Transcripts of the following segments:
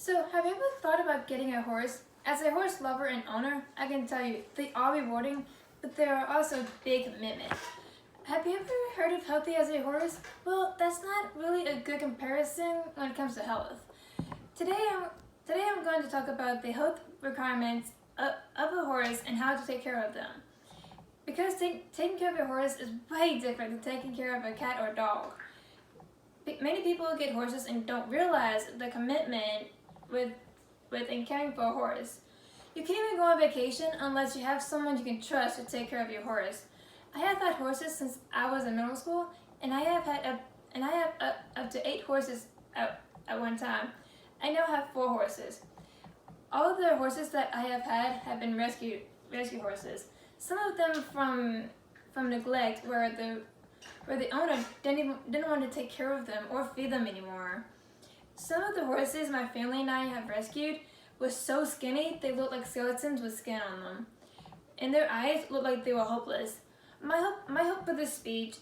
So, have you ever thought about getting a horse? As a horse lover and owner, I can tell you they are rewarding, but they are also big commitment. Have you ever heard of healthy as a horse? Well, that's not really a good comparison when it comes to health. Today I'm going to talk about the health requirements of a horse and how to take care of them. Because taking care of a horse is way different than taking care of a cat or dog. Many people get horses and don't realize the commitment with in caring for a horse. You can't even go on vacation unless you have someone you can trust to take care of your horse. I have had horses since I was in middle school, and I have up to 8 horses at one time. I now have 4 horses. All of the horses that I have had have been rescue horses. Some of them from neglect, where the owner didn't want to take care of them or feed them anymore. Some of the horses my family and I have rescued were so skinny they looked like skeletons with skin on them, and their eyes looked like they were hopeless. My hope for this speech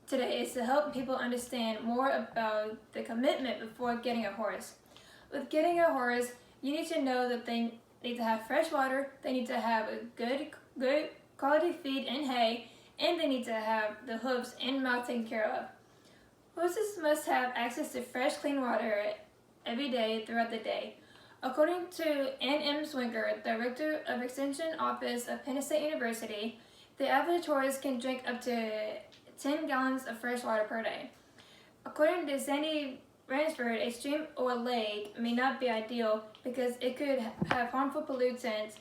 today is to help people understand more about the commitment before getting a horse. With getting a horse, you need to know that they need to have fresh water, they need to have a good quality feed and hay, and they need to have the hooves and mouth taken care of. Horses must have access to fresh, clean water every day throughout the day. According to Ann M. Swinger, Director of Extension Office of Penn State University, the average horse can drink up to 10 gallons of fresh water per day. According to Sandy Ransford, a stream or lake may not be ideal because it could have harmful pollutants.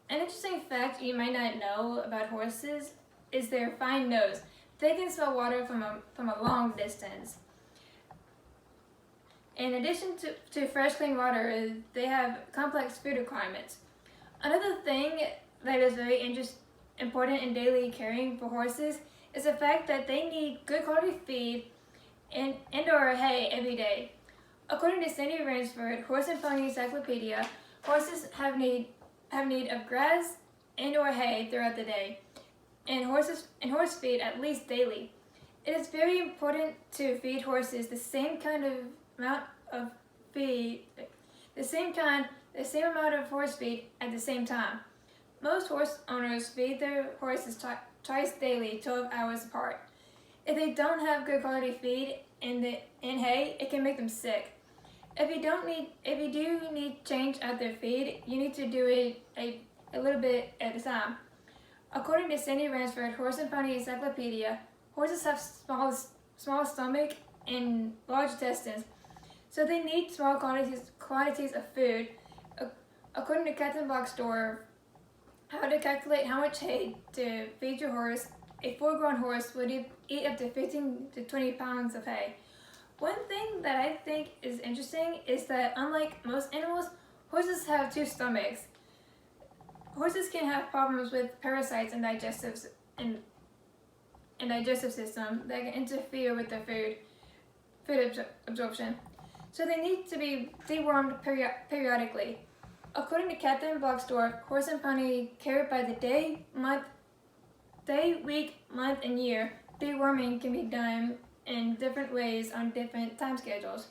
An interesting fact you might not know about horses is their fine nose. They can smell water from a long distance. In addition to fresh, clean water, they have complex food requirements. Another thing that is very important in daily caring for horses is the fact that they need good quality feed and or hay every day. According to Sandy Ransford, Horse and Pony Encyclopedia, horses have need of grass and or hay throughout the day, and horse feed at least daily. It is very important to feed horses the same amount of horse feed at the same time. Most horse owners feed their horses twice daily, 12 hours apart. If they don't have good quality feed and hay, it can make them sick. If you do need change out their feed, you need to do it a little bit at a time. According to Sandy Ransford, Horse and Pony Encyclopedia, horses have small stomach and large intestines, so they need small quantities of food. According to Captain Block's store, how to calculate how much hay to feed your horse, a full-grown horse would eat up to 15 to 20 pounds of hay. One thing that I think is interesting is that unlike most animals, horses have 2 stomachs. Horses can have problems with parasites and digestive system that can interfere with their food absorption. So they need to be dewormed periodically. According to Captain Blocksdorf, Horse and Pony cared by the day, week, month, and year. Deworming can be done in different ways on different time schedules.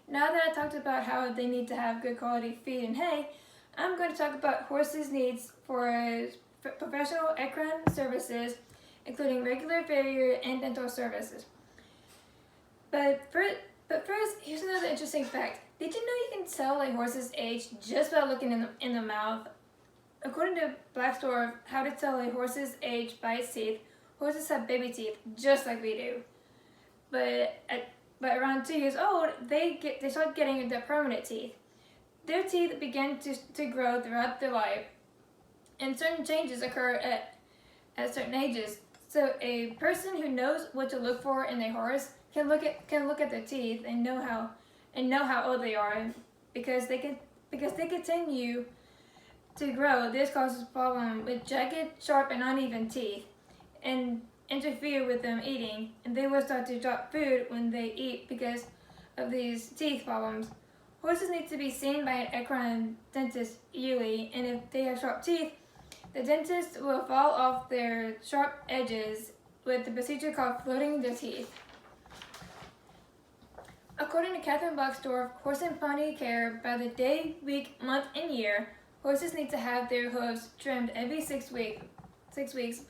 Now that I talked about how they need to have good quality feed and hay, I'm going to talk about horses' needs for professional equine services, including regular farrier and dental services. But first, here's another interesting fact. Did you know you can tell a horse's age just by looking in the mouth? According to Blacksdorf, how to tell a horse's age by its teeth, horses have baby teeth just like we do. But around 2 years old, they start getting the permanent teeth. Their teeth begin to grow throughout their life, and certain changes occur at certain ages. So a person who knows what to look for in a horse can look at their teeth and know how old they are, because they continue to grow. This causes problem with jagged, sharp, and uneven teeth, and interfere with them eating, and they will start to drop food when they eat because of these teeth problems. Horses need to be seen by an equine dentist yearly, and if they have sharp teeth, the dentist will fall off their sharp edges with the procedure called floating their teeth. According to Catherine Bucksdorf, Horse and Pony Care, by the day, week, month, and year, horses need to have their hooves trimmed every 6 weeks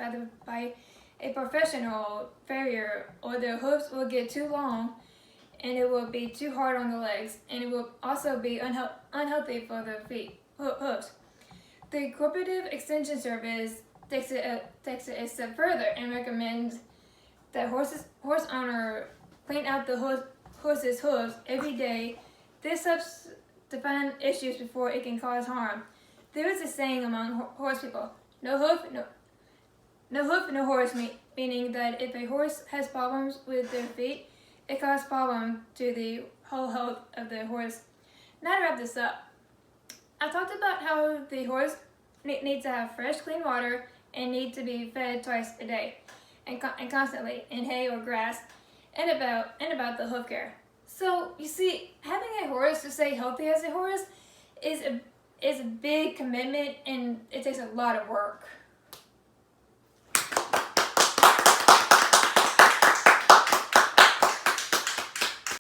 by a professional farrier, or their hooves will get too long and it will be too hard on the legs, and it will also be unhealthy for the hooves. The Cooperative Extension Service takes it a step further and recommends that horse owner clean out the horse's hooves every day. This helps to find issues before it can cause harm. There is a saying among horse people: no hoof, no horse, meaning that if a horse has problems with their feet, it causes problem to the whole health of the horse. Now to wrap this up, I talked about how the horse needs to have fresh, clean water and need to be fed twice a day and constantly in hay or grass, and about the hoof care. So you see, having a horse to stay healthy as a horse is a big commitment, and it takes a lot of work.